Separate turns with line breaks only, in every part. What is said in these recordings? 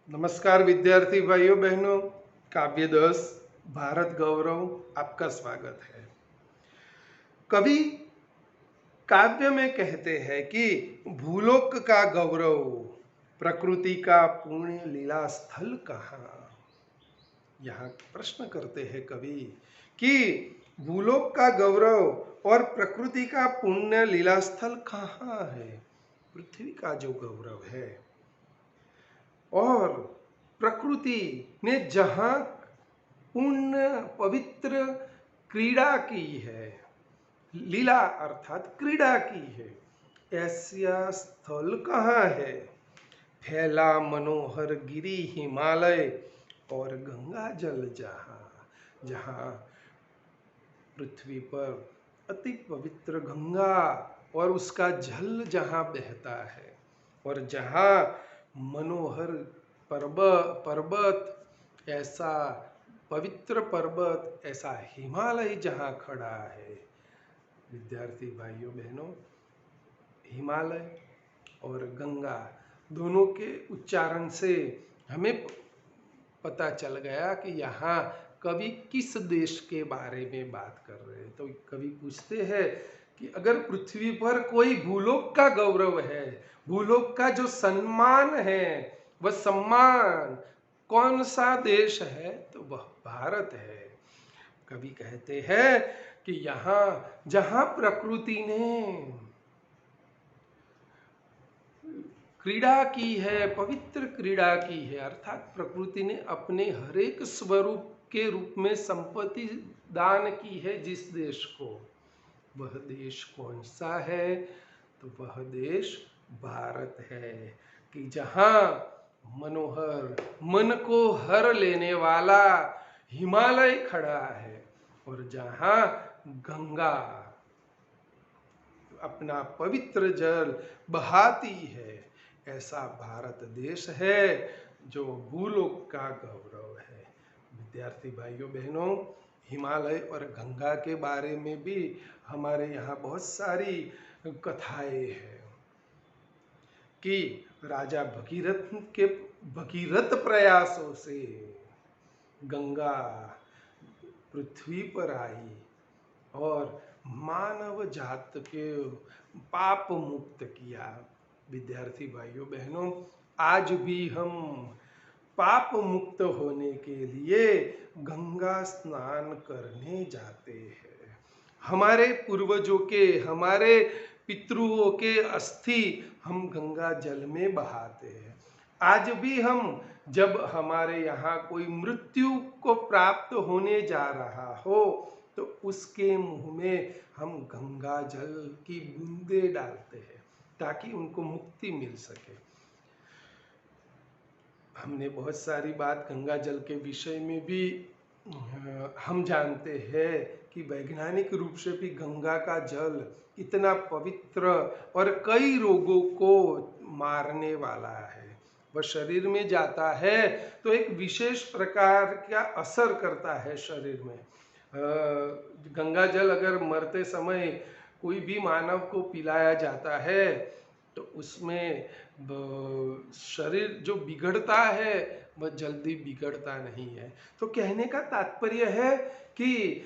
नमस्कार विद्यार्थी भाइयों बहनों, काव्य 10 भारत गौरव आपका स्वागत है। कवि काव्य में कहते हैं कि भूलोक का गौरव, प्रकृति का पुण्य लीला स्थल कहाँ। यहाँ प्रश्न करते हैं कवि कि भूलोक का गौरव और प्रकृति का पुण्य लीला स्थल कहाँ है। पृथ्वी का जो गौरव है और प्रकृति ने जहाँ पुण्य पवित्र क्रीड़ा की है, लीला अर्थात क्रीड़ा की है, ऐसा स्थल कहाँ है। फैला मनोहर गिरी हिमालय और गंगा जल जहाँ, जहाँ पृथ्वी पर अति पवित्र गंगा और उसका जल जहाँ बहता है और जहाँ मनोहर पर्वत ऐसा पवित्र पर्वत, ऐसा हिमालय जहाँ खड़ा है। विद्यार्थी भाइयों बहनों, हिमालय और गंगा दोनों के उच्चारण से हमें पता चल गया कि यहाँ कवि किस देश के बारे में बात कर रहे हैं। तो कवि पूछते हैं कि अगर पृथ्वी पर कोई भूलोक का गौरव है, भूलोक का जो सम्मान है, वह सम्मान कौन सा देश है, तो वह भारत है। कवि कहते हैं कि यहाँ जहाँ प्रकृति ने क्रीड़ा की है, पवित्र क्रीड़ा की है, अर्थात प्रकृति ने अपने हर एक स्वरूप के रूप में संपत्ति दान की है जिस देश को, वह देश कौन सा है, तो वह देश भारत है। कि जहाँ मनोहर मन को हर लेने वाला हिमालय खड़ा है और जहाँ गंगा अपना पवित्र जल बहाती है, ऐसा भारत देश है जो भूलोक का गौरव है। विद्यार्थी भाइयों बहनों, हिमालय और गंगा के बारे में भी हमारे यहाँ बहुत सारी कथाएं हैं कि राजा भगीरथ प्रयासों से गंगा पृथ्वी पर आई और मानव जात के पाप मुक्त किया। विद्यार्थी भाइयों बहनों, आज भी हम पाप मुक्त होने के लिए गंगा स्नान करने जाते हैं। हमारे पूर्वजों के, हमारे पितरों के अस्थि हम गंगा जल में बहाते हैं। आज भी हम जब हमारे यहाँ कोई मृत्यु को प्राप्त होने जा रहा हो तो उसके मुंह में हम गंगा जल की बूंदे डालते हैं ताकि उनको मुक्ति मिल सके। हमने बहुत सारी बात गंगा जल के विषय में भी हम जानते हैं कि वैज्ञानिक रूप से भी गंगा का जल इतना पवित्र और कई रोगों को मारने वाला है। वह शरीर में जाता है तो एक विशेष प्रकार का असर करता है शरीर में। गंगा जल अगर मरते समय कोई भी मानव को पिलाया जाता है तो उसमें शरीर जो बिगड़ता है वह जल्दी बिगड़ता नहीं है। तो कहने का तात्पर्य है कि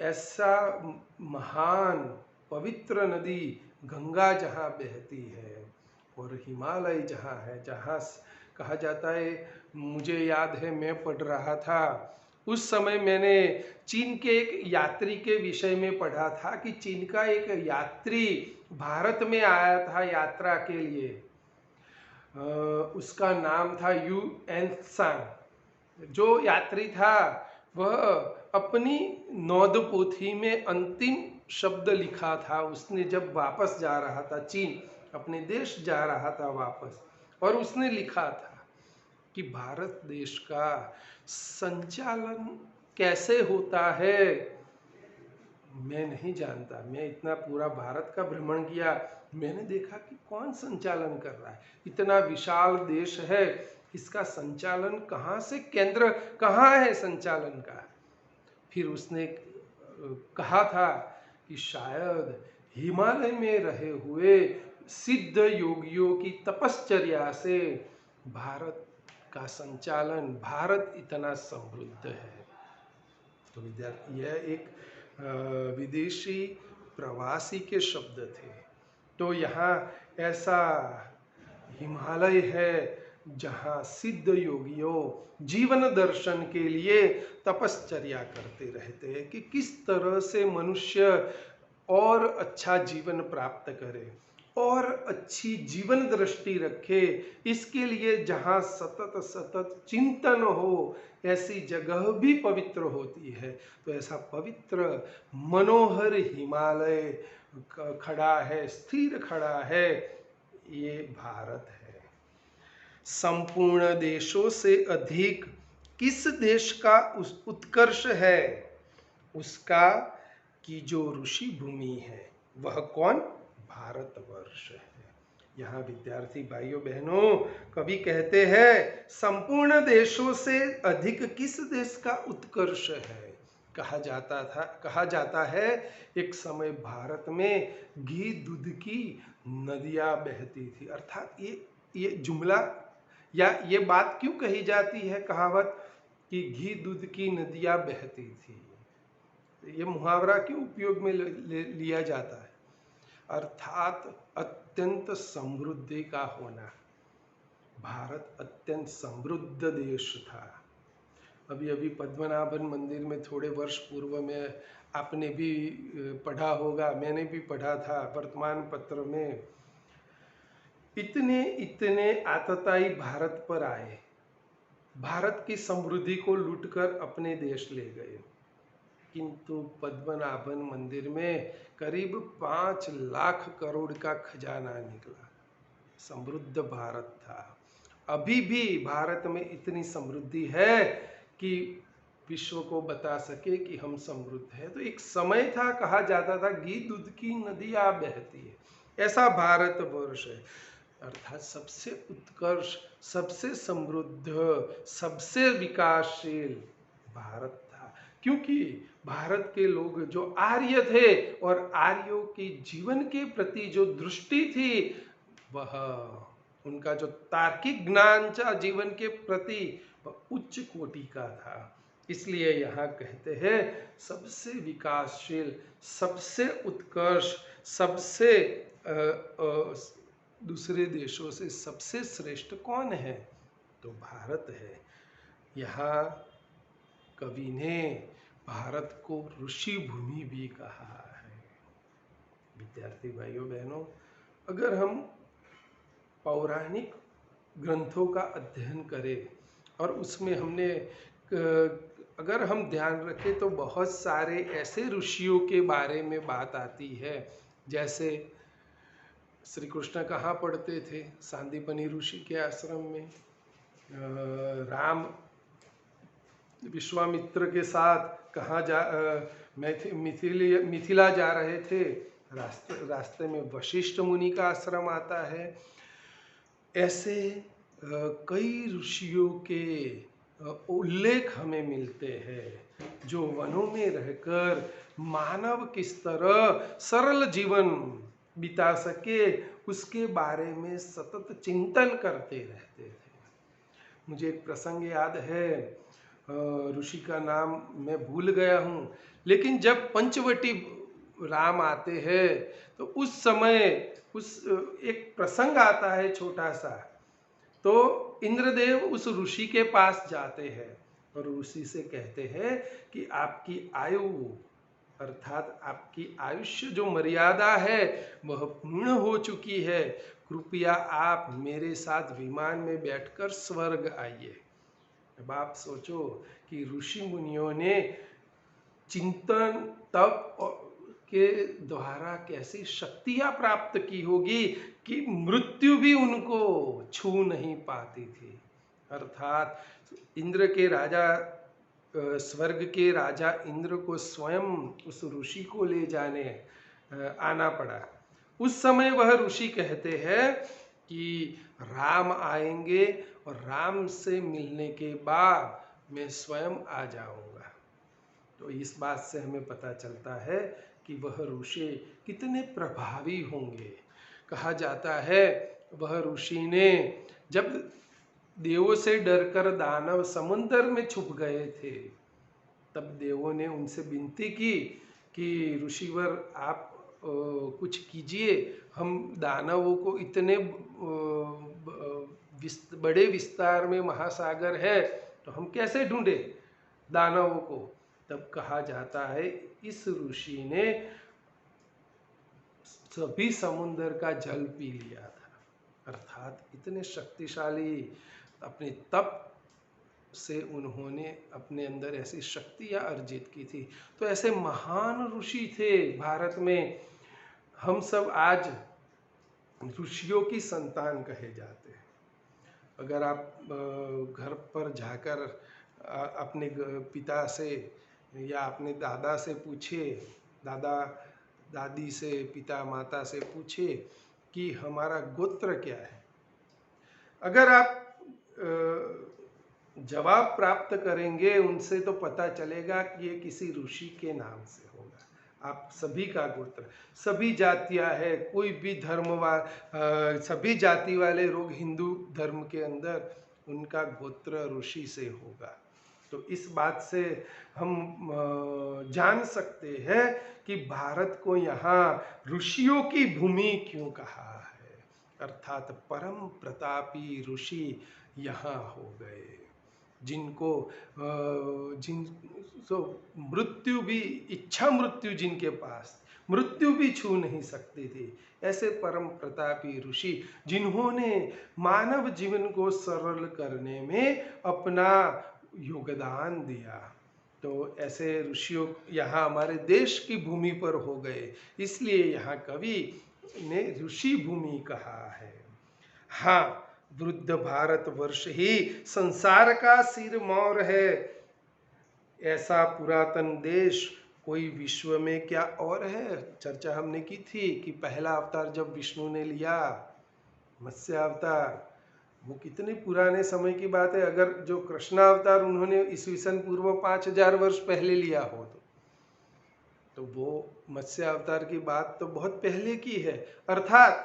ऐसा महान पवित्र नदी गंगा जहाँ बहती है और हिमालय जहाँ है, जहाँ कहा जाता है, मुझे याद है मैं पढ़ रहा था उस समय, मैंने चीन के एक यात्री के विषय में पढ़ा था कि चीन का एक यात्री भारत में आया था यात्रा के लिए। उसका नाम था यू एन सांग। जो यात्री था वह अपनी नौद पोथी में अंतिम शब्द लिखा था उसने जब वापस जा रहा था, चीन अपने देश जा रहा था वापस, और उसने लिखा था कि भारत देश का संचालन कैसे होता है मैं नहीं जानता। मैं इतना पूरा भारत का भ्रमण किया, मैंने देखा कि कौन संचालन कर रहा है। इतना विशाल देश है, इसका संचालन कहाँ से, केंद्र कहाँ है संचालन का। फिर उसने कहा था कि शायद हिमालय में रहे हुए सिद्ध योगियों की तपश्चर्या से भारत का संचालन भारत इतना समृद्ध है। तो विद्यार्थी, यह एक विदेशी प्रवासी के शब्द थे। तो यहाँ ऐसा हिमालय है जहाँ सिद्ध योगियों जीवन दर्शन के लिए तपश्चर्या करते रहते हैं कि किस तरह से मनुष्य और अच्छा जीवन प्राप्त करे और अच्छी जीवन दृष्टि रखे। इसके लिए जहाँ सतत सतत चिंतन हो, ऐसी जगह भी पवित्र होती है। तो ऐसा पवित्र मनोहर हिमालय खड़ा है, स्थिर खड़ा है, ये भारत है। संपूर्ण देशों से अधिक किस देश का उत्कर्ष है? उसका की जो ऋषि भूमि है वह कौन? भारतवर्ष है। यहाँ विद्यार्थी भाइयों बहनों, कवि कहते हैं संपूर्ण देशों से अधिक किस देश का उत्कर्ष है? कहा जाता है एक समय भारत में घी दूध की नदियां बहती थी। अर्थात ये जुमला या ये बात क्यों कही जाती है, कहावत कि घी दूध की नदियां बहती थी? ये मुहावरा क्यों उपयोग में लिया जाता है? अर्थात अत्यंत समृद्धि का होना। भारत अत्यंत समृद्ध देश था। अभी अभी पद्मनाभन मंदिर में थोड़े वर्ष पूर्व में आपने भी पढ़ा होगा, मैंने भी पढ़ा था वर्तमान पत्र में, इतने आतताई भारत पर आए, भारत की समृद्धि को लूटकर अपने देश ले गए, किंतु पद्मनाभन मंदिर में करीब 5 लाख करोड़ का खजाना निकला। समृद्ध भारत था। अभी भी भारत में इतनी समृद्धि है कि विश्व को बता सके कि हम समृद्ध हैं। तो एक समय था, कहा जाता था घी दूध की नदियां बहती है। ऐसा भारतवर्ष है। अर्थात सबसे उत्कर्ष, सबसे समृद्ध, सबसे विकासशील भारत था। क्योंकि भारत के लोग जो आर्य थे और आर्यों के जीवन के प्रति जो दृष्टि थी, वह उनका जो तार्किक ज्ञान था जीवन के प्रति, वह उच्च कोटि का था। इसलिए यहाँ कहते हैं सबसे विकासशील, सबसे उत्कर्ष, सबसे दूसरे देशों से सबसे श्रेष्ठ कौन है? तो भारत है। यहाँ कवि ने भारत को ऋषि भूमि भी कहा है। विद्यार्थी भाइयों बहनों, अगर हम पौराणिक ग्रंथों का अध्ययन करें और उसमें हमने अगर हम ध्यान रखें तो बहुत सारे ऐसे ऋषियों के बारे में बात आती है। जैसे श्री कृष्ण कहाँ पढ़ते थे? सांदीपनी ऋषि के आश्रम में। राम विश्वामित्र के साथ कहाँ मिथिला जा रहे थे, रास्ते में वशिष्ठ मुनि का आश्रम आता है। ऐसे कई ऋषियों के उल्लेख हमें मिलते हैं जो वनों में रहकर मानव किस तरह सरल जीवन बिता सके उसके बारे में सतत चिंतन करते रहते थे। मुझे एक प्रसंग याद है, ऋषि का नाम मैं भूल गया हूँ, लेकिन जब पंचवटी राम आते हैं तो उस समय एक प्रसंग आता है छोटा सा। तो इंद्रदेव उस ऋषि के पास जाते हैं और ऋषि से कहते हैं कि आपकी आयु अर्थात आपकी आयुष्य जो मर्यादा है वह पूर्ण हो चुकी है, कृपया आप मेरे साथ विमान में बैठकर स्वर्ग आइए। अब आप सोचो कि ऋषि मुनियों ने चिंतन तप के द्वारा कैसी शक्तियां प्राप्त की होगी कि मृत्यु भी उनको छू नहीं पाती थी। अर्थात इंद्र के राजा, स्वर्ग के राजा इंद्र को स्वयं उस ऋषि को ले जाने आना पड़ा। उस समय वह ऋषि कहते हैं कि राम आएंगे और राम से मिलने के बाद मैं स्वयं आ जाऊंगा। तो इस बात से हमें पता चलता है कि वह ऋषि कितने प्रभावी होंगे। कहा जाता है वह ऋषि ने जब देवों से डरकर दानव समुद्र में छुप गए थे। तब देवों ने उनसे विनती की कि ऋषिवर आप कुछ कीजिए, हम दानवों को इतने बड़े विस्तार में महासागर है तो हम कैसे ढूंढे दानवों को। तब कहा जाता है इस ऋषि ने सभी समुद्र का जल पी लिया था, अर्थात इतने शक्तिशाली अपने तप से उन्होंने अपने अंदर ऐसी शक्तियां अर्जित की थी। तो ऐसे महान ऋषि थे भारत में। हम सब आज ऋषियों की संतान कहे जाते हैं। अगर आप घर पर जाकर अपने पिता से या अपने दादा से पूछे, दादा दादी से, पिता माता से पूछे कि हमारा गोत्र क्या है, अगर आप जवाब प्राप्त करेंगे उनसे तो पता चलेगा कि ये किसी ऋषि के नाम से होगा। आप सभी का गोत्र, सभी जातियां है, कोई भी सभी जाति वाले लोग हिंदू धर्म के अंदर उनका गोत्र ऋषि से होगा। तो इस बात से हम जान सकते हैं कि भारत को यहाँ ऋषियों की भूमि क्यों कहा है, अर्थात परम प्रतापी ऋषि यहाँ हो गए, जिनको मृत्यु भी, इच्छा मृत्यु जिनके पास, मृत्यु भी छू नहीं सकती थी, ऐसे परम प्रतापी ऋषि जिन्होंने मानव जीवन को सरल करने में अपना योगदान दिया। तो ऐसे ऋषियों यहाँ हमारे देश की भूमि पर हो गए, इसलिए यहाँ कवि ने ऋषि भूमि कहा है। हाँ, वृद्ध भारत वर्ष ही संसार का सिरमौर है, ऐसा पुरातन देश कोई विश्व में क्या और है। चर्चा हमने की थी कि पहला अवतार जब विष्णु ने लिया, मत्स्य अवतार, वो कितने पुराने समय की बात है। अगर जो कृष्ण अवतार उन्होंने ईस्वीसन पूर्व 5000 वर्ष पहले लिया हो तो वो मत्स्य अवतार की बात तो बहुत पहले की है। अर्थात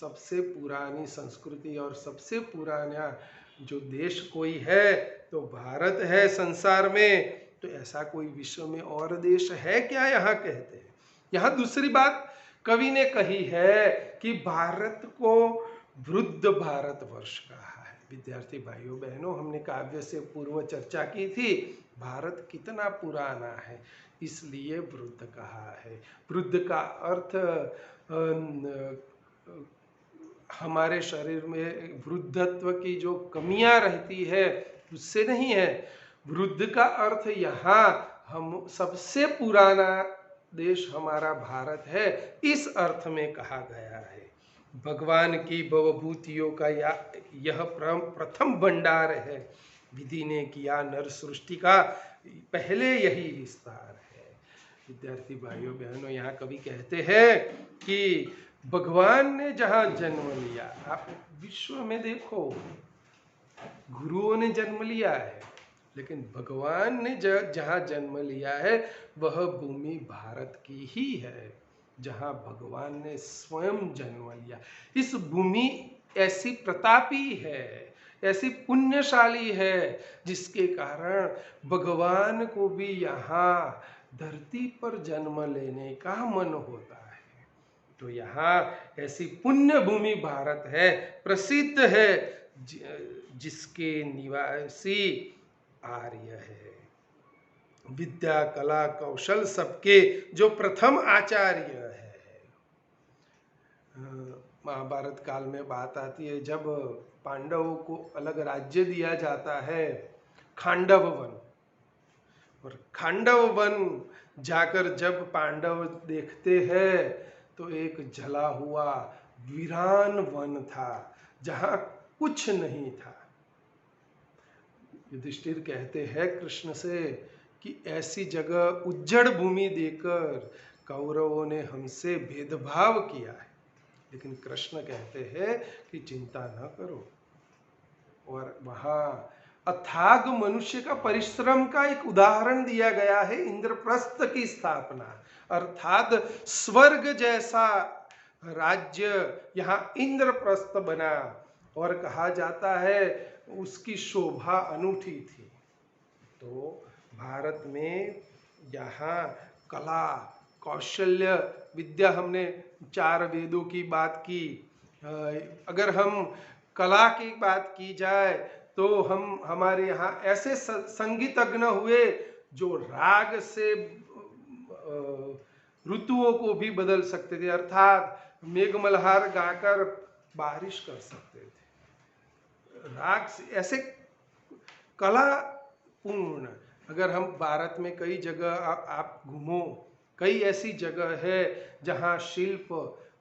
सबसे पुरानी संस्कृति और सबसे पुराना जो देश कोई है तो भारत है संसार में। तो ऐसा कोई विश्व में और देश है क्या, यहाँ कहते हैं। यहाँ दूसरी बात कवि ने कही है कि भारत को वृद्ध भारत वर्ष कहा है। विद्यार्थी भाइयों बहनों, हमने काव्य से पूर्व चर्चा की थी, भारत कितना पुराना है, इसलिए वृद्ध कहा है। वृद्ध का अर्थ हमारे शरीर में वृद्धत्व की जो कमियां रहती है उससे नहीं है। वृद्ध का अर्थ यहाँ हम सबसे पुराना देश हमारा भारत है, इस अर्थ में कहा गया है। भगवान की भवभूतियों का यह प्रथम भंडार है, विधि ने किया नर सृष्टि का पहले यही विस्तार है। विद्यार्थी भाइयों बहनों, यहाँ कवि कहते हैं कि भगवान ने जहाँ जन्म लिया, आप विश्व में देखो गुरुओं ने जन्म लिया है, लेकिन भगवान ने जहाँ जन्म लिया है वह भूमि भारत की ही है, जहाँ भगवान ने स्वयं जन्म लिया। इस भूमि ऐसी प्रतापी है, ऐसी पुण्यशाली है, जिसके कारण भगवान को भी यहाँ धरती पर जन्म लेने का मन होता है। तो यहाँ ऐसी पुण्य भूमि भारत है, प्रसिद्ध है, जिसके निवासी आर्य है। विद्या कला कौशल सबके जो प्रथम आचार्य है। महाभारत काल में बात आती है, जब पांडवों को अलग राज्य दिया जाता है, खांडव वन, और खांडव वन जाकर जब पांडव देखते हैं तो एक जला हुआ वीरान वन था जहां कुछ नहीं था। युधिष्ठिर कहते हैं कृष्ण से कि ऐसी जगह उज्जड़ भूमि देकर कौरवों ने हमसे भेदभाव किया है, लेकिन कृष्ण कहते हैं कि चिंता न करो। और वहां अथाग मनुष्य का परिश्रम का एक उदाहरण दिया गया है, इंद्रप्रस्थ की स्थापना, अर्थात स्वर्ग जैसा राज्य यहाँ इंद्रप्रस्थ बना। और कहा जाता है उसकी शोभा अनूठी थी। तो भारत में यहाँ कला, कौशल्य, विद्या, हमने 4 वेदों की बात की। अगर हम कला की बात की जाए तो हमारे यहाँ ऐसे संगीतज्ञ हुए जो राग से ऋतुओं को भी बदल सकते थे, अर्थात मेघमल्हार गाकर बारिश कर सकते थे। राग से ऐसे कला पूर्ण, अगर हम भारत में कई जगह आप घूमो, कई ऐसी जगह है जहाँ शिल्प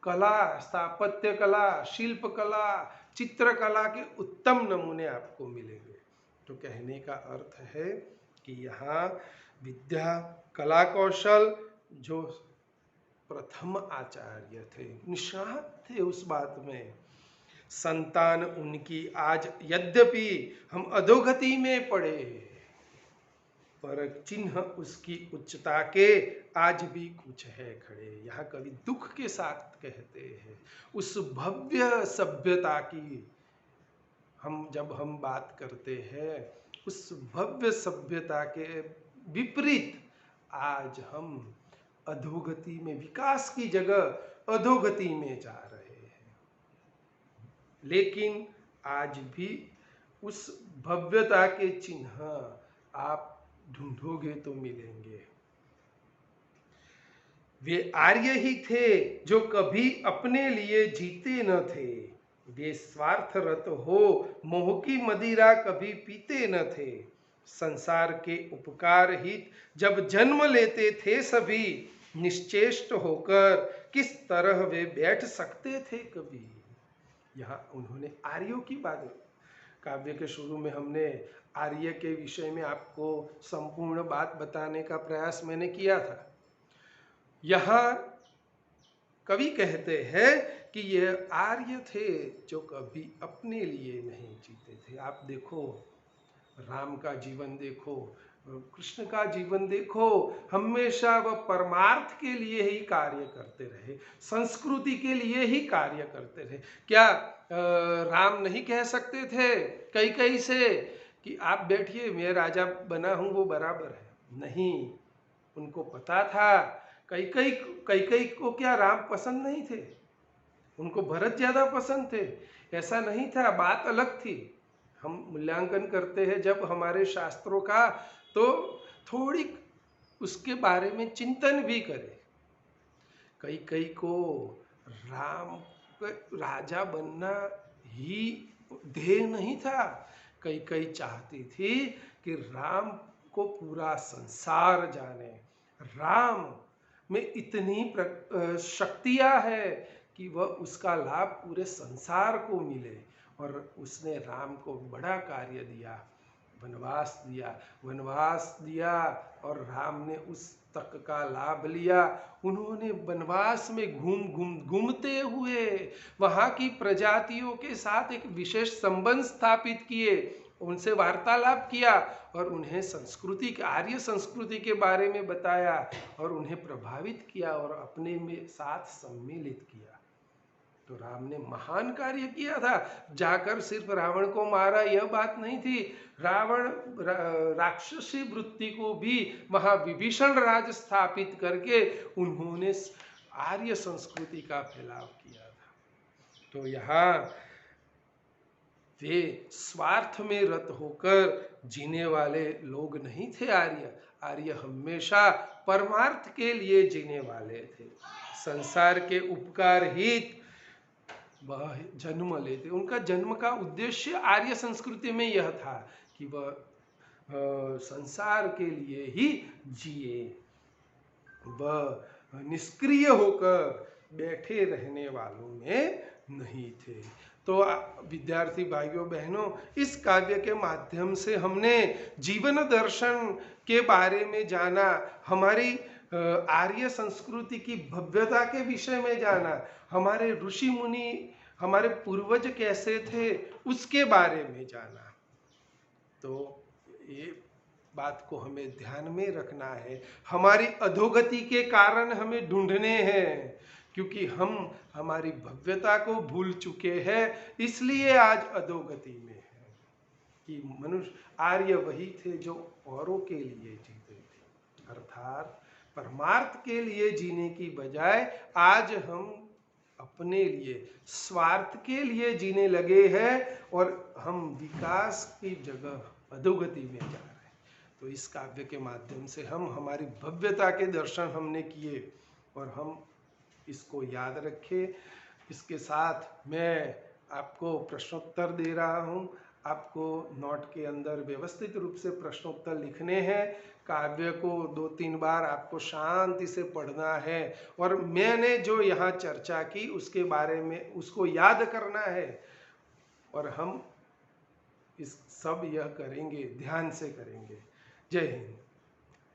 कला, स्थापत्य कला, शिल्प कला, चित्रकला के उत्तम नमूने आपको मिलेंगे। तो कहने का अर्थ है कि यहाँ विद्या, कला, कौशल जो प्रथम आचार्य थे, निष्णात थे उस बात में। संतान उनकी आज यद्यपि हम अधोगति में पड़े, पर चिन्ह उसकी उच्चता के आज भी कुछ है खड़े। यहाँ कवि दुख के साथ कहते हैं उस भव्य सभ्यता की। जब हम बात करते हैं उस भव्य सभ्यता के विपरीत आज हम अधोगति में, विकास की जगह अधोगति में जा रहे हैं। लेकिन आज भी उस भव्यता के चिन्ह आप ढूंढोगे तो मिलेंगे। वे आर्य ही थे जो कभी अपने लिए जीते न थे, वे स्वार्थरत हो मोह की मदिरा कभी पीते न थे। संसार के उपकार हित जब जन्म लेते थे सभी, निश्चेष्ट होकर किस तरह वे बैठ सकते थे कभी। यहाँ उन्होंने आर्यों की बात, काव्य के शुरू में हमने आर्य के विषय में आपको संपूर्ण बात बताने का प्रयास मैंने किया था। यहाँ कवि कहते हैं कि ये आर्य थे जो कभी अपने लिए नहीं जीते थे। आप देखो, राम का जीवन देखो, कृष्ण का जीवन देखो, हमेशा वह परमार्थ के लिए ही कार्य करते रहे, संस्कृति के लिए ही कार्य करते रहे। क्या राम नहीं कह सकते थे कैकेयी से कि आप बैठिए, मैं राजा बना हूं, वो बराबर है? नहीं, उनको पता था। कैकेयी को क्या राम पसंद नहीं थे? उनको भरत ज्यादा पसंद थे? ऐसा नहीं था, बात अलग थी। हम मूल्यांकन करते हैं जब हमारे शास्त्रों का, तो थोड़ी उसके बारे में चिंतन भी करें। कैकेयी को राम राजा बनना ही ध्येय नहीं था। कैकेयी चाहती थी कि राम को पूरा संसार जाने। राम में इतनी शक्तियां है कि वह उसका लाभ पूरे संसार को मिले। और उसने राम को बड़ा कार्य दिया, वनवास दिया और राम ने उस तक का लाभ लिया। उन्होंने वनवास में घूमते हुए वहाँ की प्रजातियों के साथ एक विशेष संबंध स्थापित किए, उनसे वार्तालाप किया और उन्हें संस्कृति, आर्य संस्कृति के बारे में बताया और उन्हें प्रभावित किया और अपने में साथ सम्मिलित किया। तो राम ने महान कार्य किया था। जाकर सिर्फ रावण को मारा यह बात नहीं थी, रावण राक्षसी वृत्ति को भी वहां विभीषण राज स्थापित करके उन्होंने आर्य संस्कृति का फैलाव किया था। तो यहाँ वे स्वार्थ में रत होकर जीने वाले लोग नहीं थे आर्य हमेशा परमार्थ के लिए जीने वाले थे। संसार के उपकार हित वह जन्म लेते। उनका जन्म का उद्देश्य आर्य संस्कृति में यह था कि वह संसार के लिए ही जिए, वह निष्क्रिय होकर बैठे रहने वालों में नहीं थे। तो विद्यार्थी भाइयों बहनों, इस काव्य के माध्यम से हमने जीवन दर्शन के बारे में जाना, हमारी आर्य संस्कृति की भव्यता के विषय में जाना, हमारे ऋषि मुनि, हमारे पूर्वज कैसे थे उसके बारे में जाना। तो ये बात को हमें ध्यान में रखना है। हमारी अधोगति के कारण हमें ढूंढने हैं, क्योंकि हम हमारी भव्यता को भूल चुके हैं, इसलिए आज अधोगति में है। कि मनुष्य आर्य वही थे जो औरों के लिए जीते थे, अर्थात परमार्थ के लिए जीने की बजाय आज हम अपने लिए स्वार्थ के लिए जीने लगे हैं और हम विकास की जगह अधोगति में जा रहे हैं। तो इस काव्य के माध्यम से हम हमारी भव्यता के दर्शन हमने किए और हम इसको याद रखें। इसके साथ मैं आपको प्रश्नोत्तर दे रहा हूँ। आपको नोट के अंदर व्यवस्थित रूप से प्रश्नोत्तर लिखने हैं। काव्य को 2-3 बार आपको शांति से पढ़ना है और मैंने जो यहाँ चर्चा की उसके बारे में उसको याद करना है और हम इस सब यह करेंगे, ध्यान से करेंगे। जय हिंद।